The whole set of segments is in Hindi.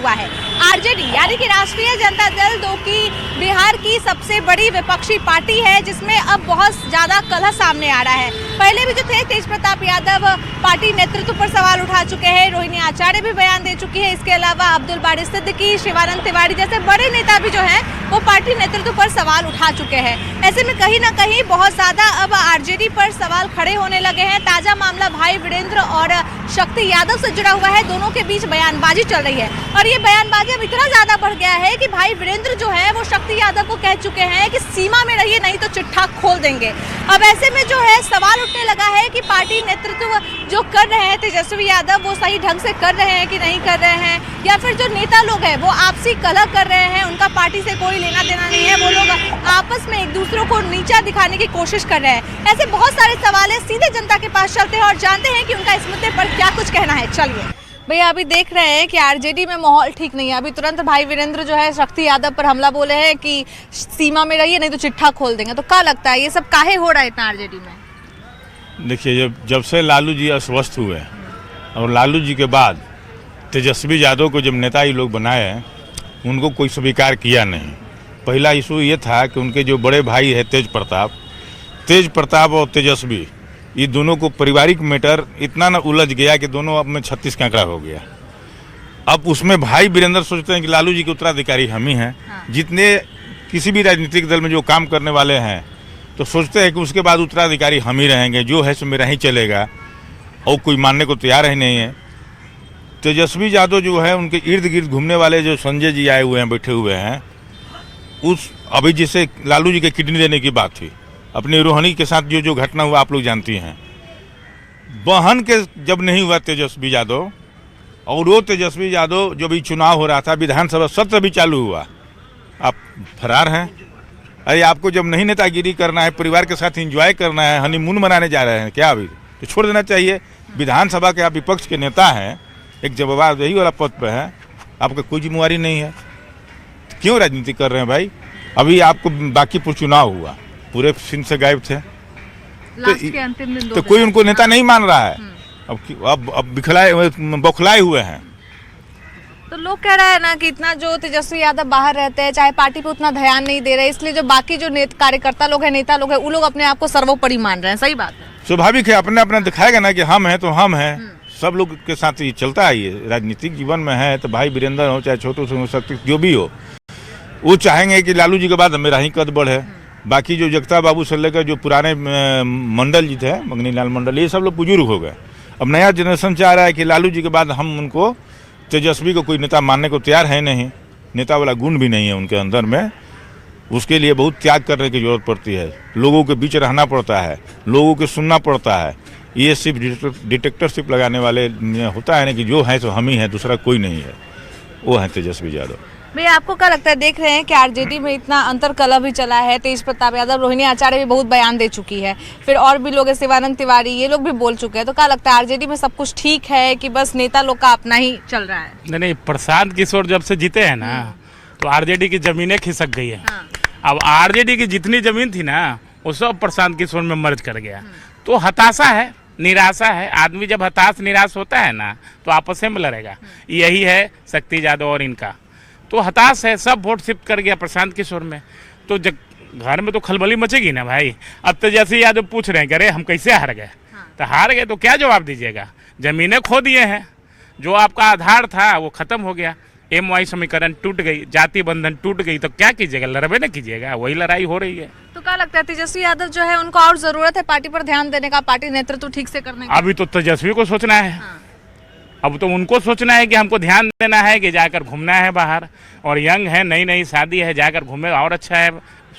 हुआ है। आरजेडी यानी कि राष्ट्रीय जनता दल जो कि बिहार की सबसे बड़ी विपक्षी पार्टी है, जिसमें अब बहुत ज्यादा कलह सामने आ रहा है। पहले भी जो थे तेज प्रताप यादव पार्टी नेतृत्व पर सवाल उठा चुके हैं, रोहिणी आचार्य भी बयान दे चुकी है। इसके अलावा अब्दुल बारी सिद्दीकी, शिवानंद तिवारी जैसे बड़े नेता भी जो हैं वो पार्टी नेतृत्व पर सवाल उठा चुके हैं। ऐसे में कहीं ना कहीं बहुत ज्यादा अब आरजेडी पर सवाल खड़े होने लगे हैं। ताजा मामला भाई वीरेंद्र और शक्ति यादव से जुड़ा हुआ है। दोनों के बीच बयानबाजी चल रही है और ये बयानबाजी अब इतना ज्यादा बढ़ गया है कि भाई वीरेंद्र जो है वो शक्ति यादव को कह चुके हैं कि सीमा में रहिए, नहीं तो चिट्ठा खोल देंगे। अब ऐसे में जो है सवाल उठने लगा है कि पार्टी नेतृत्व जो कर रहे हैं तेजस्वी यादव वो सही ढंग से कर रहे हैं कि नहीं कर रहे हैं, या फिर जो नेता लोग हैं वो आपसी कलह कर रहे हैं, उनका पार्टी से कोई लेना देना नहीं है, वो लोग आपस में एक दूसरे को नीचा दिखाने की कोशिश कर रहे हैं। ऐसे बहुत सारे सवाल है। सीधे जनता के पास चलते हैं और जानते हैं कि उनका इस मुद्दे पर क्या कुछ कहना है। चलिए भैया, अभी देख रहे हैं कि आरजेडी में माहौल ठीक नहीं है। अभी तुरंत भाई वीरेंद्र जो है शक्ति यादव पर हमला बोले हैं कि सीमा में रहिए, नहीं तो चिट्ठा खोल देंगे। तो क्या लगता है ये सब काहे हो रहा है इतना आरजेडी में? देखिए, जब से लालू जी अस्वस्थ हुए और लालू जी के बाद तेजस्वी यादव को जब नेता ये लोग बनाए हैं, उनको कोई स्वीकार किया नहीं। पहला इशू ये था कि उनके जो बड़े भाई है तेज प्रताप और तेजस्वी, ये दोनों को पारिवारिक मैटर इतना न उलझ गया कि दोनों अब में 36 का आंकड़ा हो गया। अब उसमें भाई वीरेंद्र सोचते हैं कि लालू जी के उत्तराधिकारी हम ही हैं। जितने किसी भी राजनीतिक दल में जो काम करने वाले हैं तो सोचते हैं कि उसके बाद उत्तराधिकारी हम ही रहेंगे, जो है सो मेरा ही चलेगा, और कोई मानने को तैयार ही नहीं है। तेजस्वी यादव जो है उनके इर्द गिर्द घूमने वाले जो संजय जी आए हुए हैं, बैठे हुए हैं, उस अभी जैसे लालू जी के किडनी देने की बात थी, अपनी रोहिणी के साथ जो घटना हुआ आप लोग जानती हैं। बहन के जब नहीं हुआ तेजस्वी यादव, और वो तेजस्वी यादव जब भी चुनाव हो रहा था, विधानसभा सत्र भी चालू हुआ, आप फरार हैं। अरे आपको जब नहीं नेतागिरी करना है, परिवार के साथ एंजॉय करना है, हनीमून मनाने जा रहे हैं क्या, अभी तो छोड़ देना चाहिए। विधानसभा के आप विपक्ष के नेता हैं, एक जवाबदेही वाला पद पे है, आपका कोई जिम्मेवारी नहीं है, क्यों राजनीति कर रहे हैं भाई? अभी आपको बांकीपुर चुनाव हुआ, पूरे सीन से गायब थे, के अंतिम दिन तो कोई उनको नेता नहीं मान रहा है। अब बौखलाए हुए हैं। तो लोग कह रहे हैं ना कि इतना जो तेजस्वी यादव बाहर रहते हैं, चाहे पार्टी पे उतना ध्यान नहीं दे रहे, इसलिए जो बाकी जो कार्यकर्ता लोग हैं, नेता लोग हैं, वो लोग अपने आप को सर्वोपरि मान रहे हैं। सही बात है, स्वाभाविक है। अपने अपना दिखाएगा ना कि हम हैं तो हम हैं। सब लोग के साथ ये चलता है, ये राजनीतिक जीवन में है। तो भाई वीरेंद्र हो चाहे छोटू सिंह हो, शक्ति जो भी हो, वो चाहेंगे कि लालू जी के बाद मेरा ही कद बढ़े। बाकी जो जगता बाबू से लेकर जो पुराने मंडल जी थे, मंगनी लाल मंडल, ये सब लोग बुजुर्ग हो गए। अब नया जनरेशन चाह रहा है कि लालू जी के बाद हम उनको, तेजस्वी को कोई नेता मानने को तैयार है नहीं। नेता वाला गुण भी नहीं है उनके अंदर में। उसके लिए बहुत त्याग करने की जरूरत पड़ती है, लोगों के बीच रहना पड़ता है, लोगों को सुनना पड़ता है। ये सिर्फ डिटेक्टरशिप लगाने वाले होता है ना कि जो है तो हम ही हैं, दूसरा कोई नहीं है, वो है तेजस्वी यादव। भैया, आपको क्या लगता है, देख रहे हैं कि आरजेडी में इतना अंतर कलह भी चला है, तेज प्रताप यादव, रोहिणी आचार्य भी बहुत बयान दे चुकी है, फिर और भी लोग हैं, शिवानंद तिवारी, ये लोग भी बोल चुके हैं। तो क्या लगता है आरजेडी में सब कुछ ठीक है कि बस नेता लोग का अपना ही चल रहा है? नहीं, प्रशांत किशोर जब से जीते हैं ना, तो आरजेडी की जमीनें खिसक गई है। अब आरजेडी की जितनी जमीन थी ना, वो सब प्रशांत किशोर में मर्ज कर गया। तो हताशा है, निराशा है। आदमी जब हताश निराश होता है ना, तो आपस में लड़ेगा। यही है शक्ति यादव और इनका, तो हताश है। सब वोट शिफ्ट कर गया प्रशांत किशोर में, तो घर में तो खलबली मचेगी ना भाई। अब तेजस्वी यादव पूछ रहे हैं कि अरे हम कैसे हार गए? तो हार गए तो क्या जवाब दीजिएगा? जमीनें खो दिए हैं, जो आपका आधार था वो खत्म हो गया, MY समीकरण टूट गई, जाति बंधन टूट गई, तो क्या कीजिएगा? लड़बे ना कीजिएगा, वही लड़ाई हो रही है। तो क्या लगता है तेजस्वी यादव जो है उनको और जरूरत है पार्टी पर ध्यान देने का, पार्टी नेतृत्व ठीक से करने का? अभी तो तेजस्वी को सोचना है। अब तो उनको सोचना है कि हमको ध्यान देना है कि जाकर घूमना है बाहर, और यंग है, नई नई शादी है, जाकर घूमे और अच्छा है।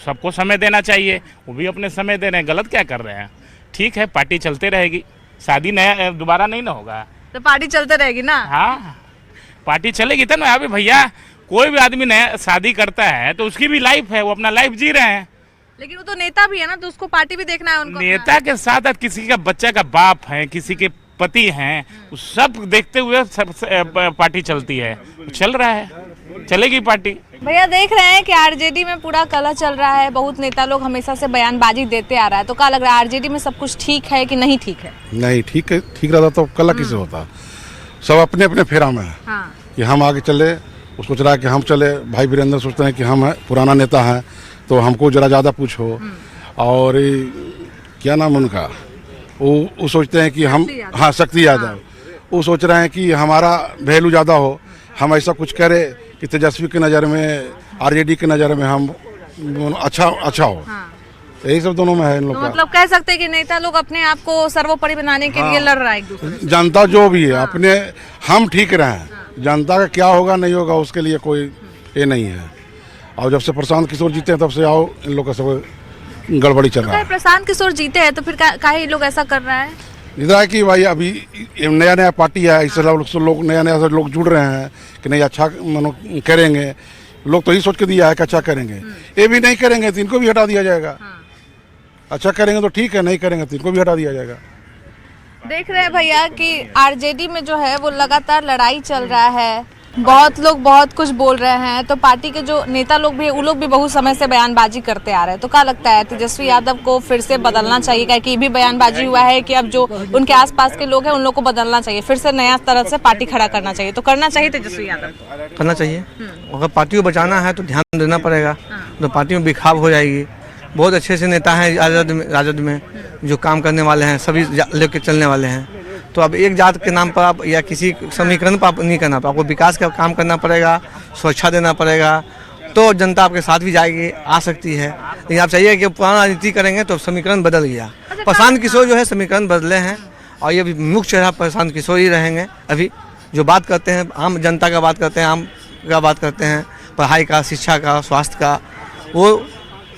सबको समय देना चाहिए, वो भी अपने समय दे रहे हैं, गलत क्या कर रहे हैं? ठीक है, पार्टी चलते रहेगी, शादी नया दोबारा नहीं ना होगा, तो पार्टी चलते रहेगी ना। हाँ, पार्टी चलेगी तो ना। अभी भैया, कोई भी आदमी नया शादी करता है तो उसकी भी लाइफ है, वो अपना लाइफ जी रहे हैं। लेकिन वो तो नेता भी है ना, तो उसको पार्टी भी देखना है उनको। नेता के साथ किसी का बच्चा का बाप है, किसी के पति हैं, सब देखते हुए सब पार्टी चलती है, चल रहा है, चलेगी पार्टी। भैया, देख रहे हैं कि आरजेडी में पूरा कलह चल रहा है, बहुत नेता लोग हमेशा से बयानबाजी देते आ रहा है। तो क्या लग रहा है आरजेडी में सब कुछ ठीक है कि नहीं ठीक है? नहीं ठीक है, ठीक रहता तो कलह किसे होता। सब अपने अपने फेरा में है कि हम आगे चले, वो सोच रहा है कि हम चले, भाई वीरेंद्र सोचते हैं कि हम पुराना नेता हैं तो हमको ज़रा ज़्यादा पूछो। और क्या नाम उनका, वो सोचते हैं कि हम, हाँ, शक्ति यादव, वो सोच रहे हैं कि हमारा वैल्यू ज़्यादा हो, हम ऐसा कुछ करें कि तेजस्वी की नज़र में, आरजेडी की नज़र में हम अच्छा हो। यही सब दोनों में है इन लोग का। मतलब कह सकते हैं कि नेता लोग अपने आप को सर्वोपरि बनाने के लिए लड़ रहा है एक दूसरे से। जनता जो भी है अपने, हम ठीक रहें, जनता का क्या होगा नहीं होगा उसके लिए कोई ये नहीं है। और जब से प्रशांत किशोर जीते हैं तब से आओ इन लोग का सब गड़बड़ी चल रहा है। प्रशांत किशोर जीते हैं तो फिर काहे लोग ऐसा कर रहा है? इधर है कि भाई अभी नया पार्टी है, इससे लोग नया लोग जुड़ रहे हैं कि नहीं अच्छा मानो करेंगे। लोग तो यही सोच के दिया है कि अच्छा करेंगे, ये भी नहीं करेंगे तो इनको भी हटा दिया जाएगा। अच्छा करेंगे तो ठीक है, नहीं करेंगे तो इनको भी हटा दिया जाएगा। देख रहे हैं भैया कि आरजेडी में जो है वो लगातार लड़ाई चल रहा है, बहुत लोग बहुत कुछ बोल रहे हैं। तो पार्टी के जो नेता लोग भी, वो लोग भी बहुत समय से बयानबाजी करते आ रहे हैं। तो क्या लगता है तेजस्वी यादव को फिर से बदलना चाहिए? क्या कि ये भी बयानबाजी हुआ है कि अब जो उनके आसपास के लोग हैं उन लोग को बदलना चाहिए, फिर से नया तरह से पार्टी खड़ा करना चाहिए। तो करना चाहिए तेजस्वी यादव को? करना चाहिए। अगर पार्टी को बचाना है तो ध्यान देना पड़ेगा, तो पार्टी में बिखाव हो जाएगी। बहुत अच्छे से नेता हैं राजद में जो काम करने वाले हैं, सभी लेके चलने वाले हैं। तो अब एक जात के नाम पर आप या किसी समीकरण पर आप नहीं करना, आपको विकास का काम करना पड़ेगा, सुरक्षा देना पड़ेगा, तो जनता आपके साथ भी जाएगी, आ सकती है। लेकिन आप चाहिए कि पुराना राजनीति करेंगे तो समीकरण बदल गया। प्रशांत किशोर जो है समीकरण बदले हैं और ये भी मुख्य चेहरा प्रशांत किशोर ही रहेंगे। अभी जो बात करते हैं आम जनता का बात करते हैं, आम का बात करते हैं, पढ़ाई का, शिक्षा का, स्वास्थ्य का, वो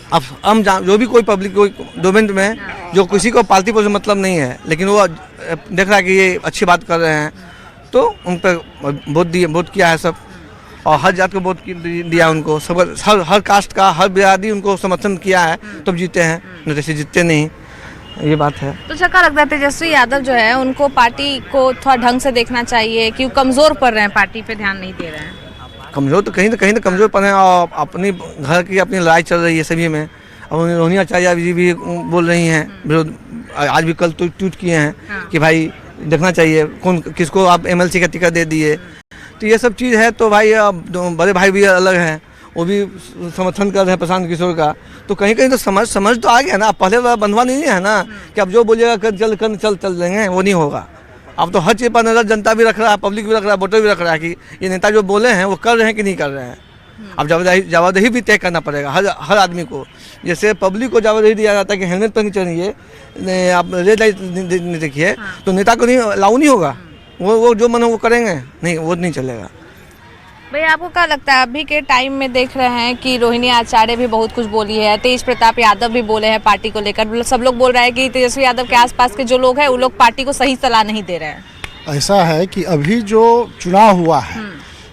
अब हम जो भी कोई पब्लिक कोई डोमेन में जो किसी को पार्टी पर मतलब नहीं है, लेकिन वो देख रहा है कि ये अच्छी बात कर रहे हैं तो उन पर वोट किया है सब। और हर जात को वोट दिया उनको, सब हर कास्ट का, हर बिरादरी उनको समर्थन किया है तब जीते हैं, नहीं जैसे जीतते नहीं। ये बात है। तो क्या लगता है तेजस्वी यादव जो है उनको पार्टी को थोड़ा ढंग से देखना चाहिए कि कमजोर पड़ रहे हैं, पार्टी पे ध्यान नहीं दे रहे हैं? कमज़ोर तो कहीं ना कमज़ोर पड़े हैं और अपनी घर की अपनी लड़ाई चल रही है सभी में। अब रोहिणी आचार्य जी भी बोल रही हैं विरोध, आज भी कल तो ट्वीट किए हैं कि भाई देखना चाहिए कौन किसको आप एमएलसी का टिकट दे दिए। तो ये सब चीज़ है। तो भाई अब बड़े भाई भी अलग हैं, वो भी समर्थन कर रहे हैं प्रशांत किशोर का। तो कहीं तो समझ तो आ गया ना। पहले वाला बंधवा नहीं है ना कि अब जो बोलिएगा चल लेंगे, वो नहीं होगा। अब तो हर चीज़ पर नजर जनता भी रख रहा है, पब्लिक भी रख रहा है, वोटर भी रख रहा है कि ये नेता जो बोले हैं वो कर रहे हैं कि नहीं कर रहे हैं। अब जवाबदेही भी तय करना पड़ेगा हर आदमी को। जैसे पब्लिक को जवाबदेही दिया जाता है कि हेलमेट पहननी चाहिए, आप रेड लाइट नहीं देखिए, तो नेता को नहीं लागू नहीं होगा। वो जो मन वो करेंगे, नहीं वो नहीं चलेगा। भैया आपको क्या लगता है अभी के टाइम में देख रहे हैं कि रोहिणी आचार्य भी बहुत कुछ बोली है, तेज प्रताप यादव भी बोले हैं पार्टी को लेकर, सब लोग बोल रहे हैं कि तेजस्वी यादव के आसपास के जो लोग हैं वो लोग पार्टी को सही सलाह नहीं दे रहे हैं। ऐसा है कि अभी जो चुनाव हुआ है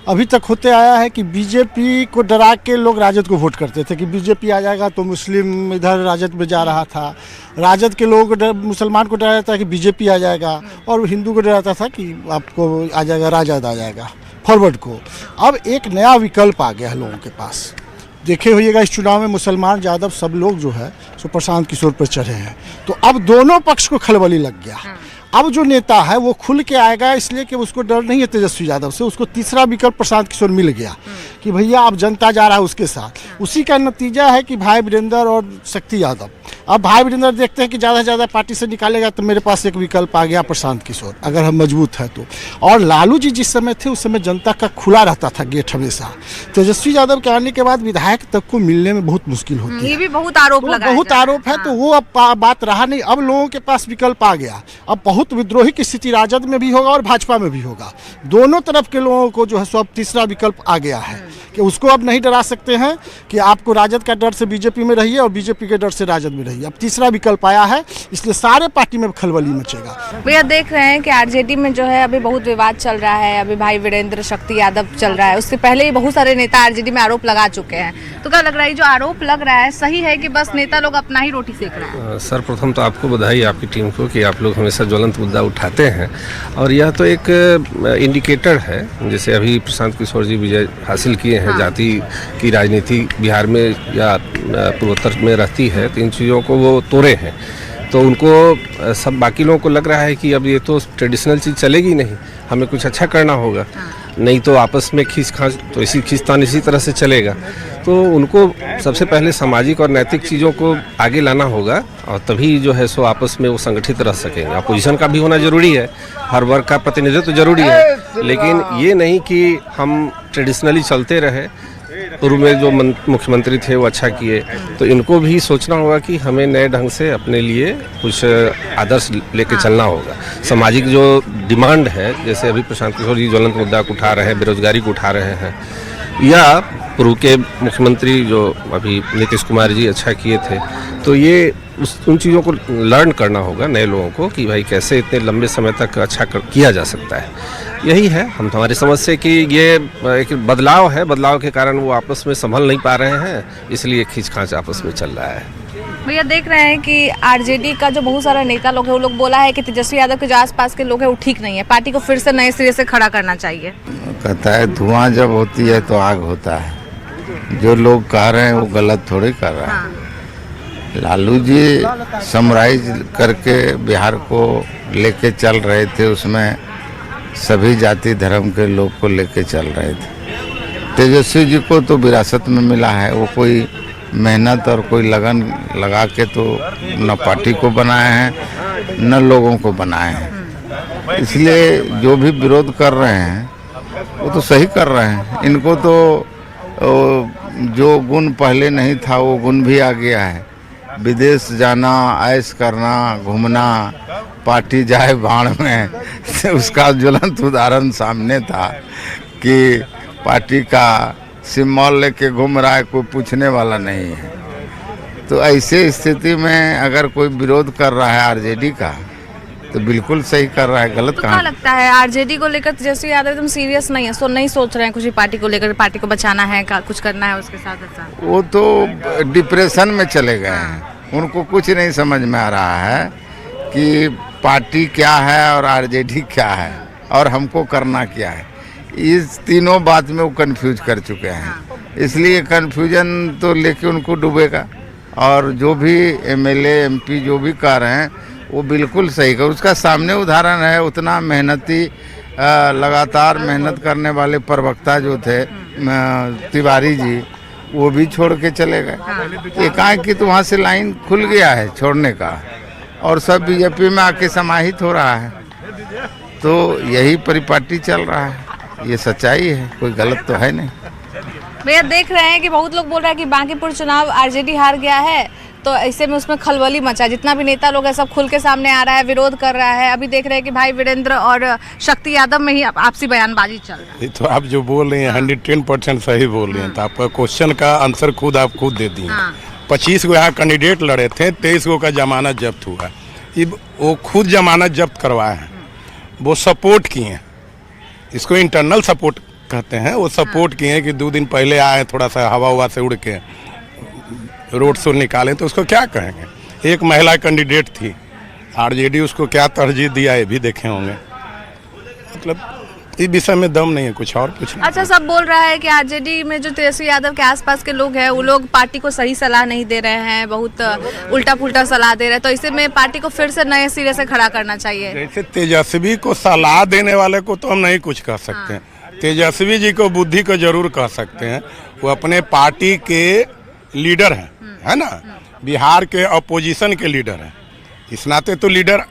अभी तक होते आया है कि बीजेपी को डरा के लोग राजद को वोट करते थे कि बीजेपी आ जाएगा तो मुस्लिम इधर राजद में जा रहा था, राजद के लोग मुसलमान को डराता था कि बीजेपी आ जाएगा, और हिंदू को डराता था कि आपको आ जाएगा राजद आ जाएगा फॉरवर्ड को। अब एक नया विकल्प आ गया है लोगों के पास। देखे होइएगा इस चुनाव में मुसलमान यादव सब लोग जो है सो प्रशांत किशोर पर चढ़े हैं, तो अब दोनों पक्ष को खलबली लग गया। अब जो नेता है वो खुल के आएगा, इसलिए कि उसको डर नहीं है तेजस्वी यादव से, उसको तीसरा विकल्प प्रशांत किशोर मिल गया कि भैया अब जनता जा रहा है उसके साथ। उसी का नतीजा है कि भाई वीरेंद्र और शक्ति यादव, अब भाई वीरेंद्र देखते हैं कि ज़्यादा से ज़्यादा पार्टी से निकालेगा तो मेरे पास एक विकल्प आ गया प्रशांत किशोर, अगर हम मजबूत है तो। और लालू जी जिस समय थे उस समय जनता का खुला रहता था गेट हमेशा। तेजस्वी यादव के आने के बाद विधायक तक को मिलने में बहुत मुश्किल होती है। ये भी बहुत आरोप लगा, बहुत आरोप है। तो वो अब बात रहा नहीं, अब लोगों के पास विकल्प आ गया। अब बहुत विद्रोही की स्थिति राजद में भी होगा और भाजपा में भी होगा, दोनों तरफ के लोगों को जो है सो अब तीसरा विकल्प आ गया है कि उसको अब नहीं डरा सकते हैं कि आपको राजद का डर से बीजेपी में रहिए और बीजेपी के डर से राजद में रहिए। अब तीसरा विकल्प आया है, इसलिए सारे पार्टी में खलबली मचेगा। भैया देख रहे हैं कि आरजेडी में जो है अभी बहुत विवाद चल रहा है, अभी भाई वीरेंद्र शक्ति यादव चल रहा है, उससे पहले ही बहुत सारे नेता आरजेडी में आरोप लगा चुके हैं। तो क्या लग रहा है जो आरोप लग रहा है सही है कि बस नेता लोग अपना ही रोटी सेक रहे हैं? सर्वप्रथम तो आपको बधाई आपकी टीम को कि आप लोग हमेशा ज्वलंत मुद्दा उठाते हैं, और यह तो एक इंडिकेटर है। जैसे अभी प्रशांत किशोर जी विजय हासिल किए हैं, जाति की राजनीति बिहार में या पूर्वोत्तर में रहती है, तो इन चीज़ों को वो तोड़े हैं। तो उनको सब बाकी लोगों को लग रहा है कि अब ये तो ट्रेडिशनल चीज़ चलेगी नहीं, हमें कुछ अच्छा करना होगा। नहीं तो आपस में खींच तो इसी खींचतान इसी तरह से चलेगा। तो उनको सबसे पहले सामाजिक और नैतिक चीज़ों को आगे लाना होगा और तभी जो है सो आपस में वो संगठित रह सकेंगे। अपोजिशन का भी होना जरूरी है, हर वर्ग का प्रतिनिधित्व जरूरी है, लेकिन ये नहीं कि हम ट्रेडिशनली चलते रहे। पूर्व में जो मुख्यमंत्री थे वो अच्छा किए, तो इनको भी सोचना होगा कि हमें नए ढंग से अपने लिए कुछ आदर्श लेके चलना होगा। सामाजिक जो डिमांड है, जैसे अभी प्रशांत किशोर जी ज्वलंत मुद्दा को उठा रहे हैं, बेरोजगारी को उठा रहे हैं, या पूर्व के मुख्यमंत्री जो अभी नीतीश कुमार जी अच्छा किए थे, तो ये उन चीज़ों को लर्न करना होगा नए लोगों को कि भाई कैसे इतने लंबे समय तक अच्छा किया जा सकता है। यही है हम हमारी समझ से कि ये एक बदलाव है, बदलाव के कारण वो आपस में संभल नहीं पा रहे हैं, इसलिए खींच आपस में चल रहा है। भैया देख रहे हैं कि आरजेडी का जो बहुत सारा नेता लोग है, वो लोग बोला है कि तेजस्वी यादव के जो आसपास के लोग हैं वो ठीक नहीं है, पार्टी को फिर से नए सिरे से खड़ा करना चाहिए। कहता है धुआं जब होती है तो आग होता है, जो लोग कह रहे हैं वो गलत थोड़ी कर रहा है। लालू जी समराइज करके बिहार को लेके चल रहे थे, उसमें सभी जाति धर्म के लोग को लेके चल रहे थे। तेजस्वी जी को तो विरासत में मिला है, वो कोई मेहनत और कोई लगन लगा के तो न पार्टी को बनाए हैं न लोगों को बनाए हैं। इसलिए जो भी विरोध कर रहे हैं वो तो सही कर रहे हैं। इनको तो जो गुण पहले नहीं था वो गुण भी आ गया है। विदेश जाना, ऐश करना, घूमना, पार्टी जाए भाड़ में उसका ज्वलंत उदाहरण सामने था कि पार्टी का सिम्बॉल लेके घूम रहा है, कोई पूछने वाला नहीं है। तो ऐसे स्थिति में अगर कोई विरोध कर रहा है आरजेडी का तो बिल्कुल सही कर रहा है, गलत तो कहाँ। क्या लगता है आरजेडी को लेकर तेजस्वी यादव एकदम सीरियस नहीं है, सो नहीं सोच रहे हैं कुछ भी पार्टी को लेकर, पार्टी को बचाना है, कुछ करना है उसके साथ ऐसा? वो तो डिप्रेशन में चले गए हैं, उनको कुछ नहीं समझ में आ रहा है कि पार्टी क्या है और आरजेडी क्या है और हमको करना क्या है। इस तीनों बात में वो कंफ्यूज कर चुके हैं, इसलिए कंफ्यूजन तो लेके उनको डूबेगा। और जो भी एमएलए एमपी जो भी कर रहे हैं वो बिल्कुल सही कर, उसका सामने उदाहरण है। उतना मेहनती लगातार मेहनत करने वाले प्रवक्ता जो थे तिवारी जी, वो भी छोड़ के चले गए एकाएक, तो वहाँ से लाइन खुल गया है छोड़ने का और सब बीजेपी में आके समाहित हो रहा है। तो यही परिपाटी चल रहा है, ये सच्चाई है, कोई गलत तो है नहीं। भैया देख रहे हैं कि बहुत लोग बोल रहे हैं कि बांकीपुर चुनाव आरजेडी हार गया है, तो ऐसे में उसमें खलबली मचा, जितना भी नेता लोग है सब खुल के सामने आ रहा है, विरोध कर रहा है। अभी देख रहे हैं कि भाई वीरेंद्र और शक्ति यादव में ही आपसी बयानबाजी चल रहा है। तो आप जो बोल रही हैं 110% सही बोल रही हैं। तो आपका क्वेश्चन का आंसर आप खुद दे दी। 25 को यहाँ कैंडिडेट लड़े थे, 23 को का जमानत जब्त हुआ। वो खुद जमानत जब्त करवाए हैं, वो सपोर्ट किए हैं, इसको इंटरनल सपोर्ट कहते हैं। वो सपोर्ट किए हैं कि 2 दिन पहले आए, थोड़ा सा हवा से उड़ के रोड शो निकालें, तो उसको क्या कहेंगे। एक महिला कैंडिडेट थी, आरजेडी उसको क्या तरजीह दिया ये भी देखे होंगे। मतलब इस विषय में दम नहीं है, कुछ और कुछ नहीं। अच्छा, सब बोल रहा है कि आरजेडी में जो तेजस्वी यादव के आसपास के लोग हैं वो लोग पार्टी को सही सलाह नहीं दे रहे हैं, बहुत उल्टा पुल्टा सलाह दे रहे हैं, तो इसे में पार्टी को फिर से नए सिरे से खड़ा करना चाहिए। जैसे तेजस्वी को सलाह देने वाले को तो हम नहीं कुछ कह सकते हैं। तेजस्वी जी को बुद्धि को जरूर कह सकते हैं, वो अपने पार्टी के लीडर हैं, है ना, बिहार के अपोजिशन के लीडर हैं, इस नाते तो लीडर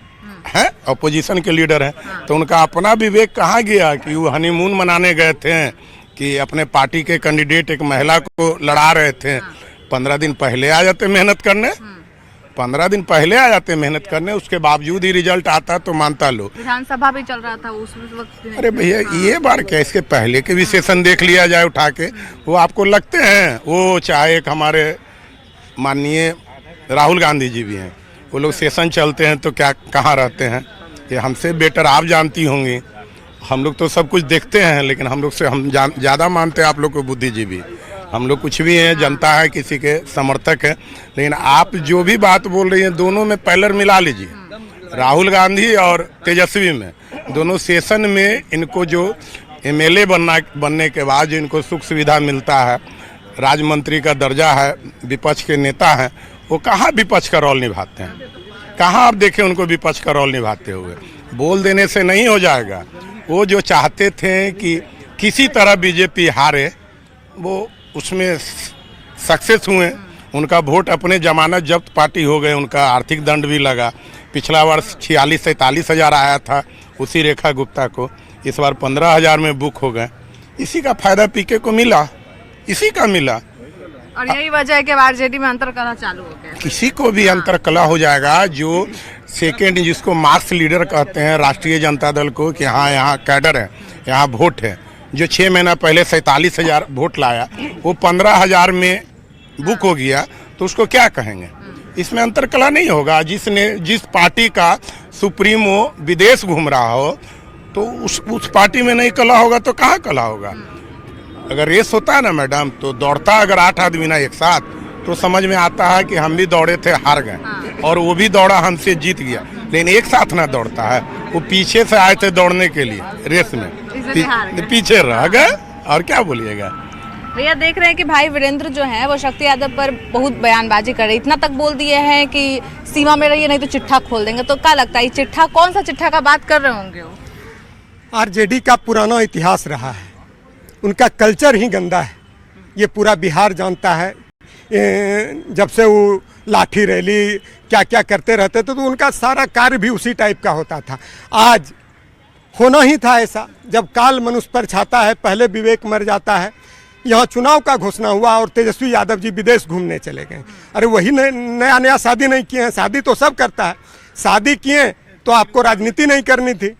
हैं, अपोजिशन के लीडर हैं। तो उनका अपना विवेक कहाँ गया कि वो हनीमून मनाने गए थे कि अपने पार्टी के कैंडिडेट एक महिला को लड़ा रहे थे। 15 दिन पहले आ जाते मेहनत करने, 15 दिन पहले आ जाते मेहनत करने, उसके बावजूद ही रिजल्ट आता तो मानता लो। विधानसभा भी चल रहा था उस वक्त। अरे भैया ये बार क्या, इसके पहले के भी सेशन देख लिया जाए उठा के, वो आपको लगते हैं। वो चाहे एक हमारे माननीय राहुल गांधी जी भी हैं, वो लोग सेशन चलते हैं तो क्या कहाँ रहते हैं, ये हमसे बेटर आप जानती होंगी। हम लोग तो सब कुछ देखते हैं, लेकिन हम लोग से हम ज़्यादा मानते हैं आप लोग को बुद्धिजीवी। हम लोग कुछ भी हैं, जनता है, किसी के समर्थक है, लेकिन आप जो भी बात बोल रही हैं दोनों में पैलर मिला लीजिए। राहुल गांधी और तेजस्वी में दोनों सेशन में इनको जो एमएलए बनने के बाद जो इनको सुख सुविधा मिलता है, राज्य मंत्री का दर्जा है, विपक्ष के नेता हैं, वो कहाँ विपक्ष का रोल निभाते हैं, कहाँ आप देखें उनको विपक्ष का रोल निभाते हुए। बोल देने से नहीं हो जाएगा। वो जो चाहते थे कि किसी तरह बीजेपी हारे, वो उसमें सक्सेस हुए। उनका वोट अपने जमानत जब्त पार्टी हो गए, उनका आर्थिक दंड भी लगा। पिछला वर्ष 46-47 हज़ार आया था उसी रेखा गुप्ता को, इस बार 15,000 में बुक हो गए। इसी का फायदा पीके को मिला, इसी का मिला। और यही वजह है कि आरजेडी में अंतरकलह चालू हो गया। किसी को भी अंतरकलह हो जाएगा। जो सेकेंड, जिसको मार्क्स लीडर कहते हैं राष्ट्रीय जनता दल को, कि हाँ यहाँ कैडर है, यहाँ वोट है, जो 6 महीना पहले 47,000 वोट लाया, वो 15,000 में बुक हो गया, तो उसको क्या कहेंगे? इसमें अंतरकलह नहीं होगा। जिस पार्टी का सुप्रीमो विदेश घूम रहा हो, तो उस पार्टी में नहीं कलह होगा तो कहाँ कलह होगा? अगर रेस होता है ना मैडम, तो दौड़ता अगर 8 आदमी ना एक साथ, तो समझ में आता है कि हम भी दौड़े थे, हार गए, और वो भी दौड़ा, हमसे जीत गया। लेकिन एक साथ ना दौड़ता है, वो पीछे से आए थे दौड़ने के लिए रेस में, पीछे रह गए। और क्या बोलिएगा? भैया देख रहे हैं कि भाई वीरेंद्र जो है वो शक्ति यादव पर बहुत बयानबाजी कर रहे, इतना तक बोल दिए हैं कि सीमा में रहिए नहीं तो चिट्ठा खोल देंगे। तो क्या लगता है चिट्ठा, कौन सा चिट्ठा का बात कर रहे होंगे वो? आरजेडी का पुराना इतिहास रहा है, उनका कल्चर ही गंदा है, ये पूरा बिहार जानता है। जब से वो लाठी रैली क्या क्या करते रहते थे, तो उनका सारा कार्य भी उसी टाइप का होता था। आज होना ही था ऐसा, जब काल मनुष्य पर छाता है, पहले विवेक मर जाता है। यहाँ चुनाव का घोषणा हुआ और तेजस्वी यादव जी विदेश घूमने चले गए। अरे वही नया नया शादी नहीं किए हैं, शादी तो सब करता है। शादी किए तो आपको राजनीति नहीं करनी थी।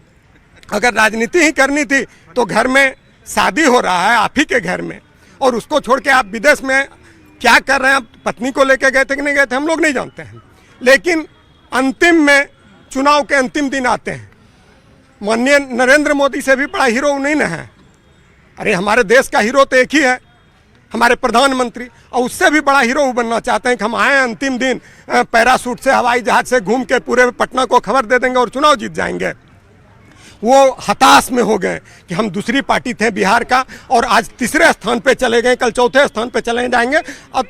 अगर राजनीति ही करनी थी तो घर में शादी हो रहा है आप ही के घर में, और उसको छोड़ के आप विदेश में क्या कर रहे हैं? आप पत्नी को लेके गए थे कि नहीं गए थे हम लोग नहीं जानते हैं, लेकिन अंतिम में चुनाव के अंतिम दिन आते हैं। माननीय नरेंद्र मोदी से भी बड़ा हीरो नहीं ना है। अरे हमारे देश का हीरो तो एक ही है, हमारे प्रधानमंत्री, और उससे भी बड़ा हीरो बनना चाहते हैं कि हम आए अंतिम दिन पैरासूट से, हवाई जहाज से घूम के पूरे पटना को खबर दे देंगे और चुनाव जीत जाएंगे। वो हताश में हो गए कि हम दूसरी पार्टी थे बिहार का, और आज तीसरे स्थान पे चले गए, कल चौथे स्थान पे चले जाएंगे, अब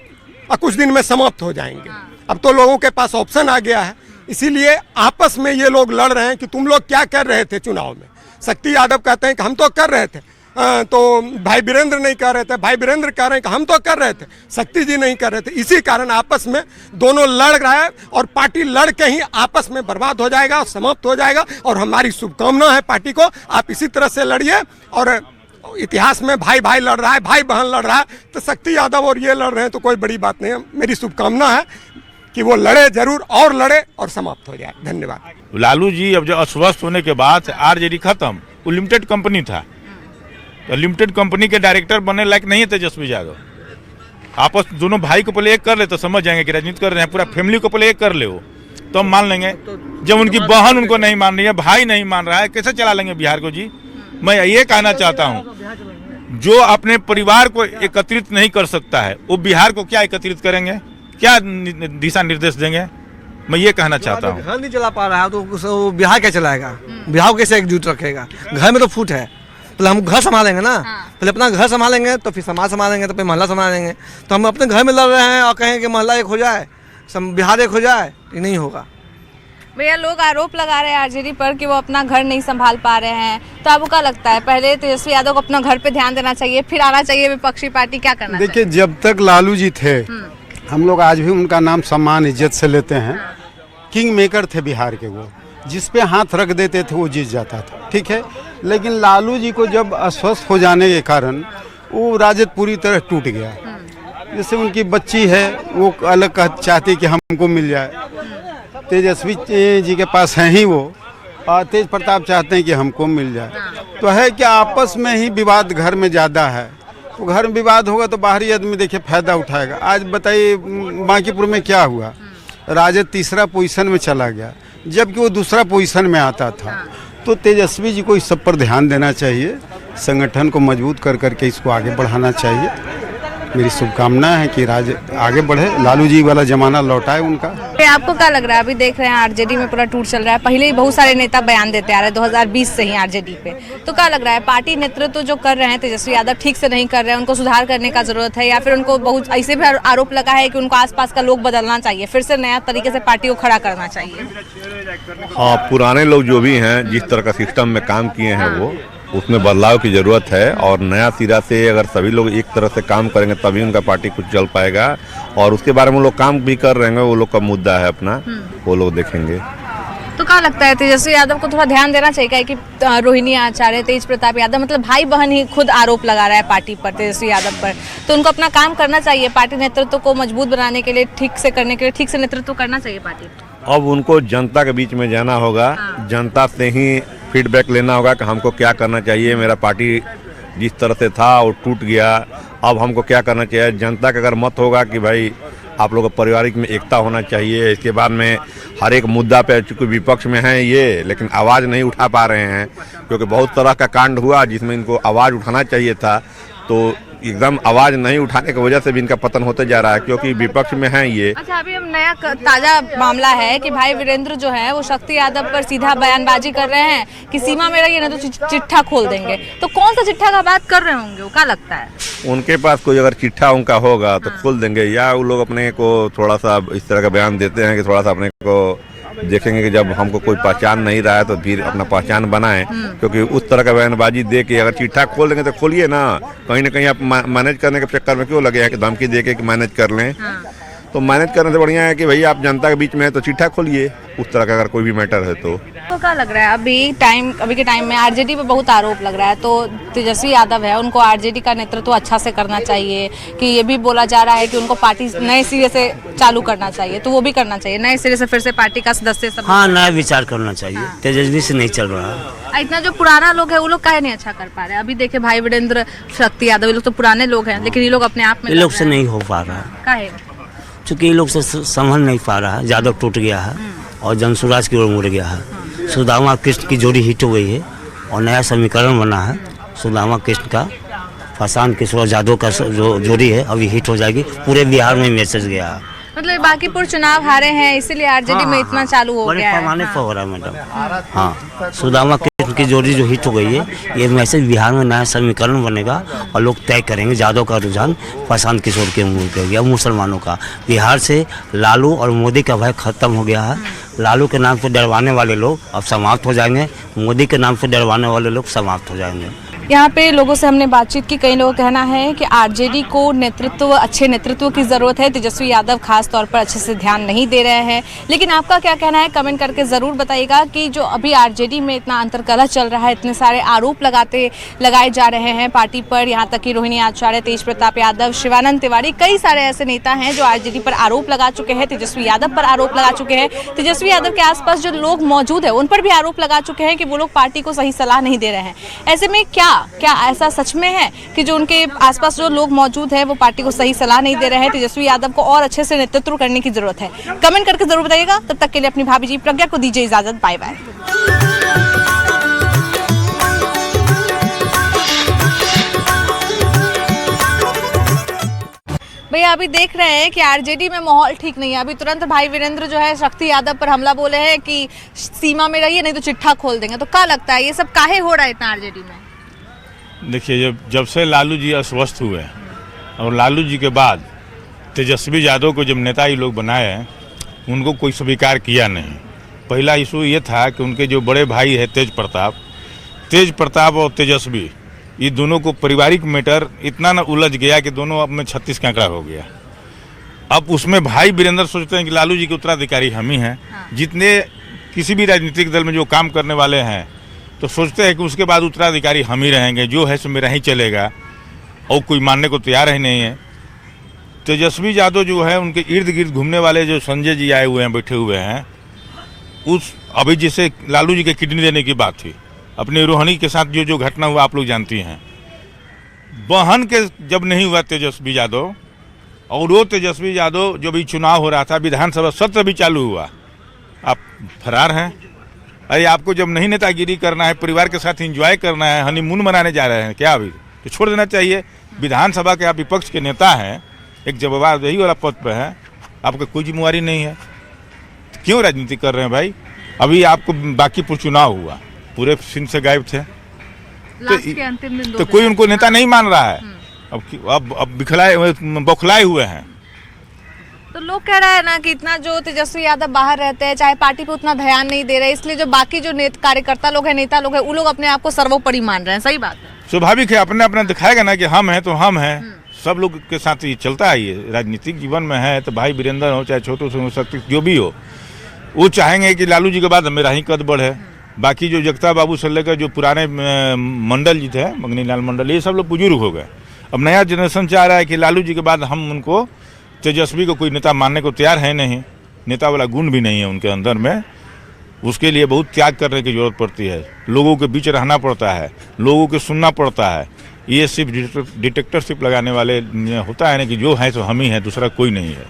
कुछ दिन में समाप्त हो जाएंगे। अब तो लोगों के पास ऑप्शन आ गया है, इसीलिए आपस में ये लोग लड़ रहे हैं कि तुम लोग क्या कर रहे थे चुनाव में। शक्ति यादव कहते हैं कि हम तो कर रहे थे, तो भाई वीरेंद्र नहीं कर रहे थे, भाई वीरेंद्र कह रहे हैं कि हम तो कर रहे थे, शक्ति जी नहीं कर रहे थे। इसी कारण आपस में दोनों लड़ रहा है, और पार्टी लड़ के ही आपस में बर्बाद हो जाएगा और समाप्त हो जाएगा। और हमारी शुभकामना है पार्टी को, आप इसी तरह से लड़िए। और इतिहास में भाई भाई लड़ रहा है, भाई बहन लड़ रहा है, तो शक्ति यादव और ये लड़ रहे हैं तो कोई बड़ी बात नहीं है। मेरी शुभकामना है कि वो लड़े जरूर, और लड़े और समाप्त हो जाए। धन्यवाद। लालू जी अब जो अस्वस्थ होने के बाद आरजेडी खत्म, वो लिमिटेड कंपनी था, तो लिमिटेड कंपनी के डायरेक्टर बनने लायक नहीं है तेजस्वी यादव। आपस दोनों भाई को पहले एक कर ले तो समझ जाएंगे कि राजनीति कर रहे हैं। पूरा फैमिली को पहले एक कर ले, वो तो हम मान लेंगे। जब उनकी बहन उनको नहीं मान रही है, भाई नहीं मान रहा है, कैसे चला लेंगे बिहार को जी? मैं ये कहना चाहता हूँ, जो अपने परिवार को एकत्रित नहीं कर सकता है, वो बिहार को क्या एकत्रित करेंगे, क्या दिशा निर्देश देंगे? मैं ये कहना चाहता हूँ। घर नहीं चला पा रहा है तो बिहार क्या चलाएगा? बिहार कैसे एकजुट रखेगा? घर में तो फूट है। पहले हम घर संभालेंगे ना, पहले अपना घर संभालेंगे, तो फिर समाज संभालेंगे, तो फिर मोहल्ला संभालेंगे। तो हम अपने घर में लड़ रहे हैं और कहें कि मोहल्ला एक हो जाए, बिहार एक हो जाए, ये नहीं होगा। भैया लोग आरोप लगा रहे हैं आरजेडी पर कि वो अपना घर नहीं संभाल पा रहे हैं, तो आपको क्या लगता है पहले तेजस्वी यादव को अपना घर पे ध्यान देना चाहिए, फिर आना चाहिए विपक्षी पार्टी, क्या करना चाहिए? देखिए, जब तक लालू जी थे, हम लोग आज भी उनका नाम सम्मान इज्जत से लेते हैं। किंग मेकर थे बिहार के, वो जिस पे हाथ रख देते थे वो जीत जाता था, ठीक है। लेकिन लालू जी को जब अस्वस्थ हो जाने के कारण वो राजद पूरी तरह टूट गया। जैसे उनकी बच्ची है, वो अलग चाहती कि हमको मिल जाए, तेजस्वी जी के पास हैं ही वो, और तेज प्रताप चाहते हैं कि हमको मिल जाए। तो है कि आपस में ही विवाद घर में ज़्यादा है, तो घर में विवाद होगा तो बाहरी आदमी देखिए फायदा उठाएगा। आज बताइए बांकीपुर में क्या हुआ, राजद तीसरा पोजीशन में चला गया, जबकि वो दूसरा पोजीशन में आता था। तो तेजस्वी जी को इस सब पर ध्यान देना चाहिए, संगठन को मजबूत कर करके इसको आगे बढ़ाना चाहिए। मेरी शुभकामना है कि आगे बढ़े, लालू जी वाला जमाना लौटाए उनका। आपको क्या लग रहा है? अभी देख रहे हैं आरजेडी में पूरा टूट चल रहा है, पहले ही बहुत सारे नेता बयान देते आ रहे हैं 2020 से ही आरजेडी पे, तो क्या लग रहा है पार्टी नेतृत्व जो कर रहे हैं तेजस्वी यादव ठीक से नहीं कर रहे हैं, उनको सुधार करने का जरूरत है, या फिर उनको बहुत ऐसे भी आरोप लगा है कि उनको आसपास का लोग बदलना चाहिए, फिर से नया तरीके से पार्टी को खड़ा करना चाहिए? हाँ, पुराने लोग जो भी हैं, जिस तरह का सिस्टम में काम किए हैं, वो उसमें बदलाव की ज़रूरत है और नया सिरा से अगर सभी लोग एक तरह से काम करेंगे तभी उनका पार्टी कुछ चल पाएगा। और उसके बारे में लोग काम भी कर रहे हैं, वो लोग का मुद्दा है अपना, वो लोग देखेंगे। तो क्या लगता है तेजस्वी यादव को थोड़ा ध्यान देना चाहिए कि रोहिणी आचार्य, तेज प्रताप यादव मतलब भाई बहन ही खुद आरोप लगा रहा है पार्टी पर, तेजस्वी यादव पर, तो उनको अपना काम करना चाहिए, पार्टी नेतृत्व को मजबूत बनाने के लिए, ठीक से करने के लिए ठीक से नेतृत्व करना चाहिए पार्टी। अब उनको जनता के बीच में जाना होगा, जनता से ही फीडबैक लेना होगा कि हमको क्या करना चाहिए, मेरा पार्टी जिस तरह से था वो टूट गया, अब हमको क्या करना चाहिए। जनता का अगर मत होगा कि भाई आप लोगों को पारिवारिक में एकता होना चाहिए, इसके बाद में हर एक मुद्दा पे चूँकि विपक्ष में हैं ये, लेकिन आवाज़ नहीं उठा पा रहे हैं क्योंकि बहुत तरह का कांड हुआ जिसमें इनको आवाज़ उठाना चाहिए था, तो एकदम आवाज़ नहीं उठाने की वजह से भी इनका पतन होते जा रहा है क्योंकि विपक्ष में हैं ये। अच्छा, अभी हम नया ताज़ा मामला है कि भाई वीरेंद्र जो है वो शक्ति यादव पर सीधा बयानबाजी कर रहे हैं कि सीमा में रहिए ना तो चिट्ठा खोल देंगे। तो कौन सा चिट्ठा का बात कर रहे होंगे, वो क्या लगता है? उनके पास कोई अगर चिट्ठा उनका होगा तो खोल देंगे, या वो लोग अपने को थोड़ा सा इस तरह का बयान देते हैं कि थोड़ा सा अपने को देखेंगे कि जब हमको कोई पहचान नहीं रहा है तो फिर अपना पहचान बनाएं, क्योंकि उस तरह का बयानबाजी दे के अगर चिट्ठा खोल देंगे तो खोलिए ना कहीं आप मैनेज करने के चक्कर में क्यों लगे हैं कि धमकी दे के मैनेज कर लें। तो मैनेज करने से बढ़िया है कि भैया आप जनता के बीच में है तो चिट्ठा खोलिए, उस तरह का अगर कोई भी मैटर है तो क्या लग रहा है अभी के टाइम में आरजेडी पे बहुत आरोप लग रहा है, तो तेजस्वी यादव है उनको आरजेडी का नेतृत्व अच्छा से करना चाहिए कि ये भी बोला जा रहा है कि उनको पार्टी नए सिरे से चालू करना चाहिए, तो वो भी करना चाहिए नए सिरे से, फिर से पार्टी का सदस्य सब। हाँ, नया विचार करना चाहिए, तेजस्वी से नहीं चल रहा है। इतना जो पुराना लोग है वो लोग काहे नहीं अच्छा कर पा रहे? अभी देखे भाई वीरेंद्र, शक्ति यादव, ये लोग तो पुराने लोग हैं लेकिन ये लोग अपने आप में ये लोग से नहीं हो पा रहा है, काहे? चूँकि ये लोग से संभल नहीं पा रहा है, यादव टूट गया है और जनसुराज की ओर मुड़ गया है। सुदामा कृष्ण की जोड़ी हिट हो गई है और नया समीकरण बना है सुदामा कृष्ण का, प्रशांत किशोर यादव का जो जोड़ी है अभी हिट हो जाएगी, पूरे बिहार में मैसेज गया है। मतलब बांकीपुर चुनाव हारे हैं इसीलिए आरजेडी में इतना चालू हो गया है। पैमाने पर हो रहा है मैडम। हाँ, सुदामा कृष्ण की जोड़ी जो हिट हो गई है, ये मैसेज बिहार में नया समीकरण बनेगा और लोग तय करेंगे यादव का रुझान प्रशांत किशोर के मुंह पे गया, मुसलमानों का। बिहार से लालू और मोदी का भय खत्म हो गया है। लालू के नाम पर डरवाने वाले लोग अब समाप्त हो जाएंगे, मोदी के नाम पर डरवाने वाले लोग समाप्त हो जाएंगे। यहाँ पे लोगों से हमने बातचीत की, कई लोगों का कहना है कि आरजेडी को अच्छे नेतृत्व की ज़रूरत है, तेजस्वी यादव खास तौर पर अच्छे से ध्यान नहीं दे रहे हैं। लेकिन आपका क्या कहना है कमेंट करके ज़रूर बताइएगा कि जो अभी आरजेडी में इतना अंतर्कलह चल रहा है, इतने सारे आरोप लगाए जा रहे हैं पार्टी पर, यहाँ तक कि रोहिणी आचार्य, तेज प्रताप यादव, शिवानंद तिवारी, कई सारे ऐसे नेता हैं जो आरजेडी पर आरोप लगा चुके हैं, तेजस्वी यादव पर आरोप लगा चुके हैं, तेजस्वी यादव के आसपास जो लोग मौजूद हैं उन पर भी आरोप लगा चुके हैं कि वो लोग पार्टी को सही सलाह नहीं दे रहे हैं। ऐसे में क्या ऐसा सच में है कि जो उनके आसपास जो लोग मौजूद हैं वो पार्टी को सही सलाह नहीं दे रहे हैं? तेजस्वी यादव को और अच्छे से नेतृत्व करने की जरूरत है। कमेंट करके जरूर बताइएगा। तब तक के लिए अपनी भाभी जी प्रज्ञा को दीजिए इजाजत। Bye bye. भैया अभी देख रहे हैं कि आरजेडी में माहौल ठीक नहीं है। अभी तुरंत भाई वीरेंद्र जो है शक्ति यादव पर हमला बोले हैं कि सीमा में रहिए नहीं तो चिट्ठा खोल देंगे। तो क्या लगता है ये सब काहे हो रहा है इतना आरजेडी में? देखिए, जब से लालू जी अस्वस्थ हुए और लालू जी के बाद तेजस्वी यादव को जब नेता ये लोग बनाए हैं उनको कोई स्वीकार किया नहीं। पहला इशू ये था कि उनके जो बड़े भाई है तेज प्रताप और तेजस्वी, ये दोनों को पारिवारिक मैटर इतना न उलझ गया कि दोनों अब में 36 का आंकड़ा हो गया। अब उसमें भाई वीरेंद्र सोचते हैं कि लालू जी के उत्तराधिकारी हम ही हैं। जितने किसी भी राजनीतिक दल में जो काम करने वाले हैं तो सोचते हैं कि उसके बाद उत्तराधिकारी हम ही रहेंगे, जो है सो मेरा ही चलेगा, और कोई मानने को तैयार ही नहीं है। तेजस्वी यादव जो है उनके इर्द गिर्द घूमने वाले जो संजय जी आए हुए हैं, बैठे हुए हैं, उस अभी जैसे लालू जी के किडनी देने की बात थी, अपनी रोहिणी के साथ जो घटना हुआ आप लोग जानती हैं। बहन के जब नहीं हुआ तेजस्वी यादव, और वो तेजस्वी यादव जो भी चुनाव हो रहा था, विधानसभा सत्र भी चालू हुआ, आप फरार हैं। अरे आपको जब नहीं नेतागिरी करना है, परिवार के साथ एंजॉय करना है, हनीमून मनाने जा रहे हैं क्या, अभी तो छोड़ देना चाहिए। विधानसभा के आप विपक्ष के नेता हैं, एक जवाबदेही वाला पद पे हैं, आपका कोई जिम्मेवारी नहीं है, क्यों राजनीति कर रहे हैं भाई? अभी आपको बांकीपुर चुनाव हुआ, पूरे सीन से गायब थे, तो कोई उनको नेता नहीं मान रहा है। अब बौखलाए हुए हैं। तो लोग कह रहे हैं ना कि इतना जो तेजस्वी यादव बाहर रहते हैं, चाहे पार्टी पे उतना ध्यान नहीं दे रहे, इसलिए जो बाकी जो कार्यकर्ता लोग हैं, नेता लोग हैं, वो लोग अपने आप को सर्वोपरि मान रहे हैं। सही बात है? स्वाभाविक है, अपने अपना दिखाएगा ना कि हम हैं तो हम हैं। सब लोग के साथ ये चलता है, ये राजनीतिक जीवन में है। तो भाई वीरेंद्र हो चाहे छोटू सिंह हो, शक्ति जो भी हो, वो चाहेंगे कि लालू जी के बाद मेरा ही कद बढ़े। बाकी जो जगता बाबू से लेकर जो पुराने मंडल जी थे, मंगनी लाल मंडल, ये सब लोग बुजुर्ग हो गए। अब नया जनरेशन चाह रहा है कि लालू जी के बाद हम उनको, तेजस्वी को कोई नेता मानने को तैयार है नहीं, नेता वाला गुण भी नहीं है उनके अंदर में। उसके लिए बहुत त्याग करने की जरूरत पड़ती है, लोगों के बीच रहना पड़ता है, लोगों को सुनना पड़ता है। ये सिर्फ डिटेक्टरशिप लगाने वाले होता है ना कि जो है तो हम ही हैं, दूसरा कोई नहीं है,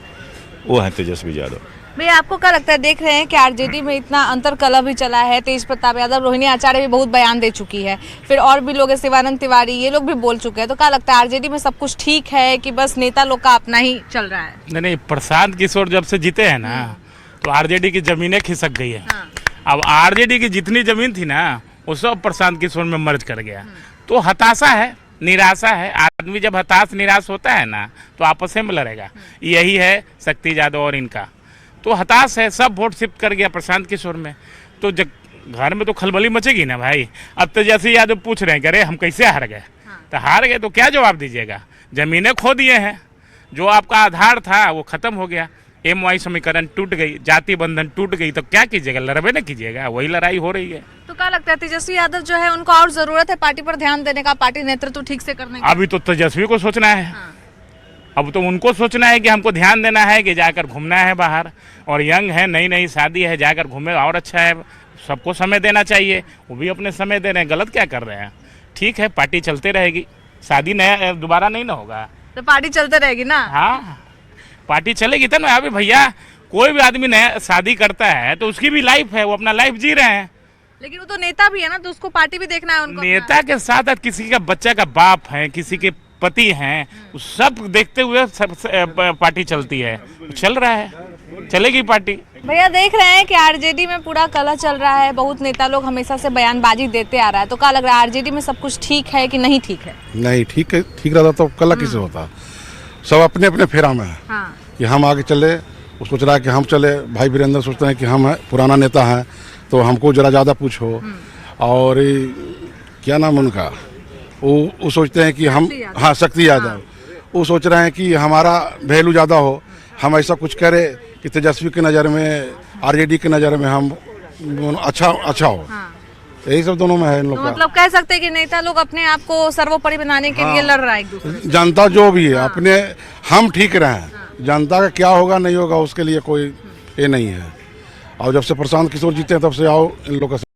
वो है तेजस्वी यादव। भैया आपको क्या लगता है, देख रहे हैं कि आरजेडी में इतना अंतर कलह भी चला है, तेज प्रताप यादव, रोहिणी आचार्य भी बहुत बयान दे चुकी है, फिर और भी लोग, शिवानंद तिवारी, ये लोग भी बोल चुके हैं। तो क्या लगता है आरजेडी में सब कुछ ठीक है कि बस नेता लोग का अपना ही चल रहा है? नहीं, प्रशांत किशोर जब से जीते हैं ना, तो आरजेडी की जमीनें खिसक गई है। अब आरजेडी की जितनी जमीन थी ना, वो सब प्रशांत किशोर में मर्ज कर गया। तो हताशा है, निराशा है। आदमी जब हताश निराश होता है ना, तो आपस में लड़ेगा। यही है शक्ति यादव और इनका, तो हताश है, सब वोट शिफ्ट कर गया प्रशांत किशोर में। तो घर में तो खलबली मचेगी ना भाई। अब तेजस्वी यादव पूछ रहे हैं, अरे हम कैसे हार गए? तो हार गए तो क्या जवाब दीजिएगा? जमीनें खो दिए हैं, जो आपका आधार था वो खत्म हो गया, MY समीकरण टूट गई, जाति बंधन टूट गई, तो क्या कीजिएगा? लड़बे न कीजिएगा, वही लड़ाई हो रही है। तो क्या लगता है तेजस्वी यादव जो है, उनको और जरूरत है पार्टी पर ध्यान देने का, पार्टी नेतृत्व ठीक से करने का? अभी तो तेजस्वी को सोचना है। अब तो उनको सोचना है कि हमको ध्यान देना है, कि जाकर घूमना है बाहर, और यंग है, नई नई शादी है, जाकर घूमे और अच्छा है। सबको समय देना चाहिए, वो भी अपने समय दे रहे हैं, गलत क्या कर रहे हैं? ठीक है, पार्टी चलते रहेगी, शादी नया दोबारा नहीं ना होगा, तो पार्टी चलते रहेगी ना। हाँ, पार्टी चलेगी तब ना। अभी भैया कोई भी आदमी नया शादी करता है तो उसकी भी लाइफ है, वो अपना लाइफ जी रहे हैं। लेकिन वो तो नेता भी है ना, तो उसको पार्टी भी देखना है उनको। नेता के साथ किसी का बच्चा का बाप है, किसी के पति हैं, सब देखते हुए सब पार्टी चलती है, चल रहा है, चलेगी पार्टी। भैया देख रहे हैं कि आरजेडी में पूरा कलह चल रहा है, बहुत नेता लोग हमेशा से बयानबाजी देते आ रहा है। तो क्या लग रहा है आरजेडी में सब कुछ ठीक है कि नहीं ठीक है? नहीं, ठीक है, ठीक रहता तो कलह किसे होता? सब अपने अपने फेरा में है। हाँ। कि हम आगे चले, उसको चला कि हम चले। भाई वीरेंद्र सोचते हैं कि हम है पुराना नेता हैं, तो हमको जरा ज़्यादा पूछो। और क्या नाम उनका, वो सोचते हैं कि हम, हाँ, शक्ति यादव, वो सोच रहे हैं कि हमारा वैल्यू ज़्यादा हो, हम ऐसा कुछ करें कि तेजस्वी की नज़र में, आरजेडी की नज़र में हम अच्छा हो। यही सब दोनों में है इन लोग तो का। मतलब कह सकते हैं कि नेता लोग अपने आप को सर्वोपरि बनाने के लिए लड़ रहा है एक दूसरे से। जनता जो भी है अपने, हम ठीक रहें, जनता का क्या होगा नहीं होगा उसके लिए कोई ये नहीं है। और जब से प्रशांत किशोर जीते हैं तब से आओ इन लोग का